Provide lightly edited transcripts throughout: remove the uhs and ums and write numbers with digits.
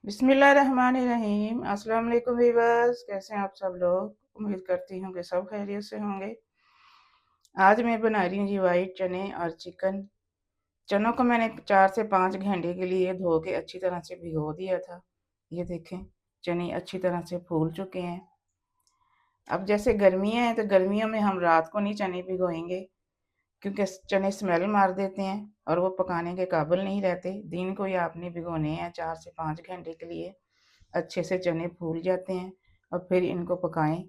बिस्मिल्लाहिर्रहमानिर्रहीम। अस्सलाम वालेकुम वीवर्स, कैसे हैं आप सब लोग। उम्मीद करती हूँ कि सब खैरियत से होंगे। आज मैं बना रही हूँ जी वाइट चने और चिकन। चनों को मैंने 4 से 5 घंटे के लिए धो के अच्छी तरह से भिगो दिया था। ये देखें, चने अच्छी तरह से फूल चुके हैं। अब जैसे गर्मियाँ हैं तो गर्मियों में हम रात को नहीं चने भिगोएंगे, क्योंकि चने स्मेल मार देते हैं और वो पकाने के काबिल नहीं रहते। दिन को ही आपने भिगोने हैं 4 से 5 घंटे के लिए। अच्छे से चने फूल जाते हैं और फिर इनको पकाएं।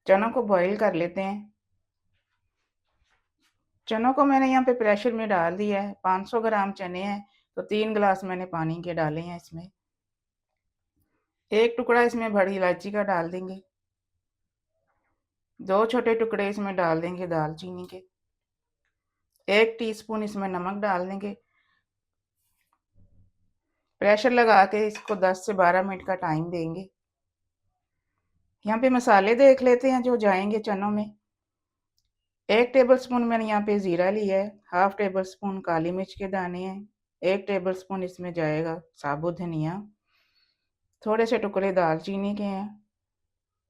चनों को बॉईल कर लेते हैं। चनों को मैंने यहाँ पे प्रेशर में डाल दिया है। 500 ग्राम चने हैं तो 3 गिलास मैंने पानी के डाले हैं। इसमें एक टुकड़ा इसमें बड़ी इलायची का डाल देंगे। 2 छोटे टुकड़े इसमें डाल देंगे दालचीनी के। 1 टीस्पून इसमें नमक डाल देंगे। प्रेशर लगा के इसको 10 से 12 मिनट का टाइम देंगे। यहाँ पे मसाले देख लेते हैं जो जाएंगे चनों में। 1 टेबलस्पून मैंने यहाँ पे ज़ीरा लिया है। हाफ टेबल स्पून काली मिर्च के दाने हैं। 1 टेबलस्पून इसमें जाएगा साबुत धनिया। थोड़े से टुकड़े दालचीनी के हैं।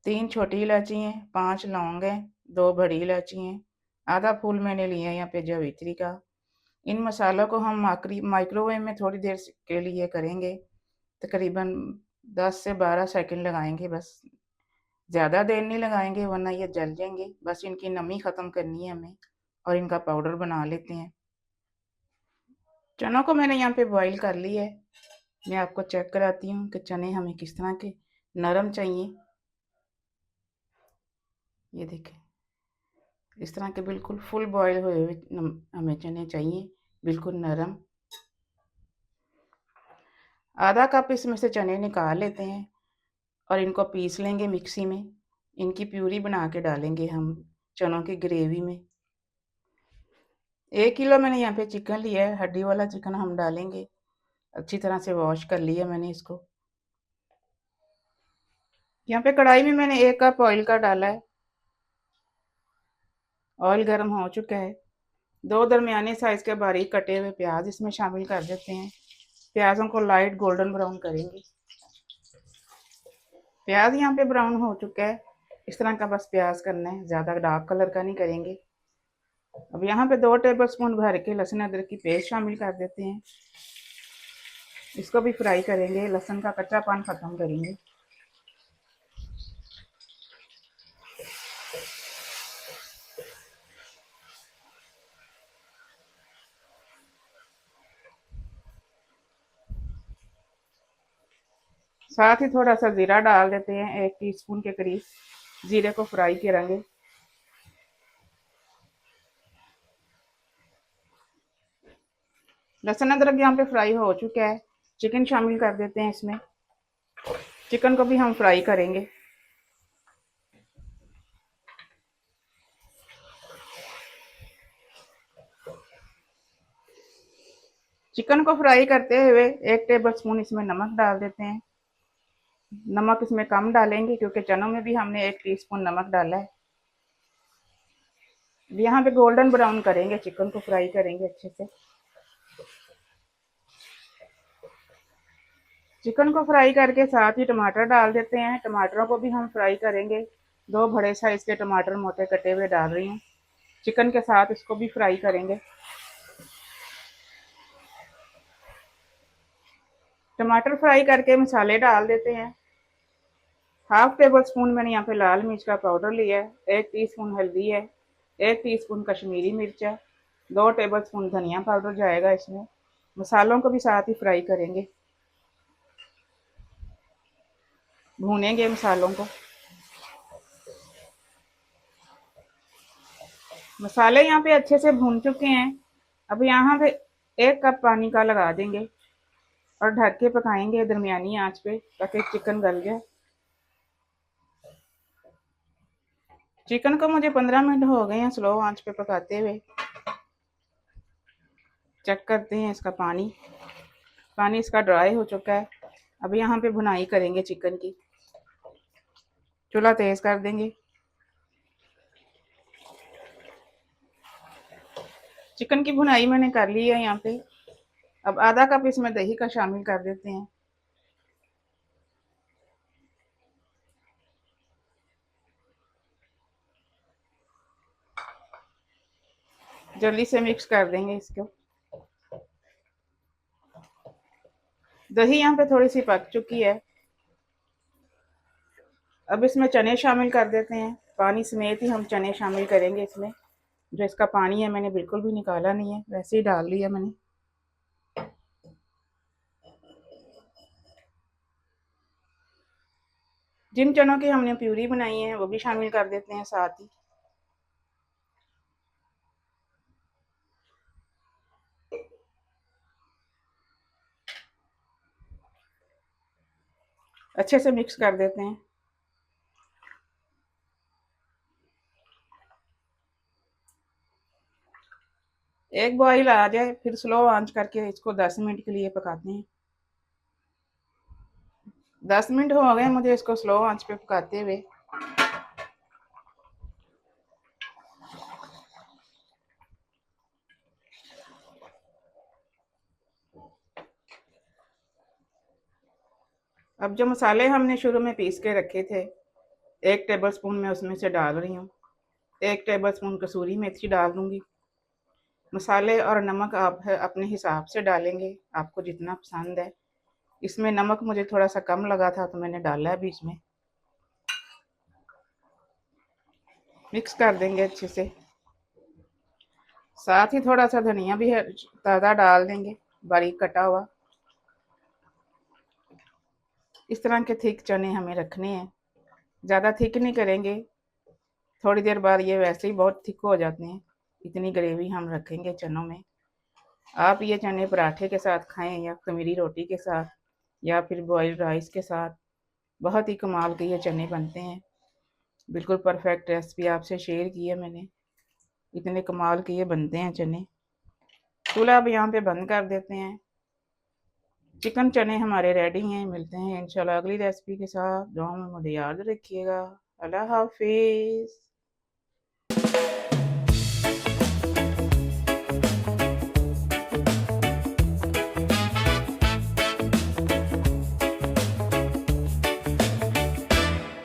3 छोटी इलायची हैं, 5 लौंग हैं, 2 बड़ी इलायची हैं। आधा फूल मैंने लिया है यहाँ पे जावित्री का। इन मसालों को हम माइक्रोवेव में थोड़ी देर के लिए करेंगे। तकरीबन 10 से 12 सेकंड लगाएंगे बस। ज़्यादा देर नहीं लगाएंगे वरना ये जल जाएंगे। बस इनकी नमी ख़त्म करनी है हमें और इनका पाउडर बना लेते हैं। चनों को मैंने यहाँ पे बॉईल कर लिया है। मैं आपको चेक कराती हूँ कि चने हमें किस तरह के नरम चाहिए। ये देखें, इस तरह के बिल्कुल फुल बॉईल हुए हुए हमें चने चाहिए, बिल्कुल नरम। आधा कप इसमें से चने निकाल लेते हैं और इनको पीस लेंगे मिक्सी में। इनकी प्यूरी बना के डालेंगे हम चनों की ग्रेवी में। 1 किलो मैंने यहाँ पे चिकन लिया है। हड्डी वाला चिकन हम डालेंगे। अच्छी तरह से वॉश कर लिया मैंने इसको। यहाँ पे कढ़ाई में मैंने 1 कप ऑयल का डाला है। ऑयल गर्म हो चुका है। 2 दरमियाने साइज के बारीक कटे हुए प्याज इसमें शामिल कर देते हैं। प्याज़ों को लाइट गोल्डन ब्राउन करेंगे। प्याज यहाँ पे ब्राउन हो चुका है। इस तरह का बस प्याज करना है, ज़्यादा डार्क कलर का नहीं करेंगे। अब यहाँ पे 2 टेबलस्पून भर के लहसुन अदरक की पेस्ट शामिल कर देते हैं। इसको भी फ्राई करेंगे, लहसुन का कच्चापन ख़त्म करेंगे। साथ ही थोड़ा सा ज़ीरा डाल देते हैं, 1 टीस्पून के करीब। ज़ीरे को फ्राई करेंगे। लहसुन अदरक यहाँ पे फ्राई हो चुका है। चिकन शामिल कर देते हैं इसमें। चिकन को भी हम फ्राई करेंगे। चिकन को फ्राई करते हुए 1 टेबलस्पून इसमें नमक डाल देते हैं। नमक इसमें कम डालेंगे क्योंकि चनों में भी हमने 1 टीस्पून नमक डाला है। यहाँ पे गोल्डन ब्राउन करेंगे, चिकन को फ्राई करेंगे अच्छे से। चिकन को फ्राई करके साथ ही टमाटर डाल देते हैं। टमाटरों को भी हम फ्राई करेंगे। 2 बड़े साइज के टमाटर मोटे कटे हुए डाल रही हूँ। चिकन के साथ इसको भी फ्राई करेंगे। टमाटर फ्राई करके मसाले डाल देते हैं। हाफ टेबल स्पून मैंने यहाँ पे लाल मिर्च का पाउडर लिया है। 1 टीस्पून हल्दी है। 1 टीस्पून कश्मीरी मिर्च है। 2 टेबल स्पून धनिया पाउडर जाएगा इसमें। मसालों को भी साथ ही फ्राई करेंगे, भूनेंगे मसालों को। मसाले यहाँ पे अच्छे से भून चुके हैं। अब यहाँ पे 1 कप पानी का लगा देंगे और ढक के पकाएंगे दरमियानी आंच पे ताकि चिकन गल जाए। चिकन को मुझे 15 मिनट हो गए हैं स्लो आंच पे पकाते हुए। चेक करते हैं इसका पानी। पानी इसका ड्राई हो चुका है। अब यहाँ पे भुनाई करेंगे चिकन की। चूल्हा तेज कर देंगे। चिकन की भुनाई मैंने कर ली है यहाँ पे। अब आधा कप इसमें दही का शामिल कर देते हैं। जल्दी से मिक्स कर देंगे इसको। दही यहाँ पे थोड़ी सी पक चुकी है। अब इसमें चने शामिल कर देते हैं। पानी समेत ही हम चने शामिल करेंगे इसमें। जो इसका पानी है मैंने बिल्कुल भी निकाला नहीं है, वैसे ही डाल लिया मैंने। जिन चनों की हमने प्यूरी बनाई है वो भी शामिल कर देते हैं साथ ही। अच्छे से मिक्स कर देते हैं। एक बॉईल आ जाए फिर स्लो आंच करके इसको 10 मिनट के लिए पकाते हैं। 10 मिनट हो गए मुझे इसको स्लो आंच पे पकाते हुए। अब जो मसाले हमने शुरू में पीस के रखे थे, 1 टेबल स्पून मैं उसमें से डाल रही हूँ। 1 टेबल स्पून कसूरी मेथी डाल दूंगी। मसाले और नमक आप अपने हिसाब से डालेंगे, आपको जितना पसंद है। इसमें नमक मुझे थोड़ा सा कम लगा था तो मैंने डाला है बीच में। मिक्स कर देंगे अच्छे से। साथ ही थोड़ा सा धनिया भी है ताज़ा डाल देंगे, बारीक कटा हुआ। इस तरह के थिक चने हमें रखने हैं, ज़्यादा थिक नहीं करेंगे। थोड़ी देर बाद ये वैसे ही बहुत थिक हो जाते हैं। इतनी ग्रेवी हम रखेंगे चनों में। आप ये चने पराठे के साथ खाएं या खमीरी रोटी के साथ या फिर बॉइल्ड राइस के साथ। बहुत ही कमाल के ये चने बनते हैं। बिल्कुल परफेक्ट रेसिपी आपसे शेयर की है मैंने। इतने कमाल के ये बनते हैं चने। चूल्हा अब यहाँ पे बंद कर देते हैं। चिकन चने हमारे रेडी हैं। मिलते हैं इंशाल्लाह अगली रेसिपी के साथ। दुआ में मुझे याद रखिएगा। अल्लाह हाफिज़।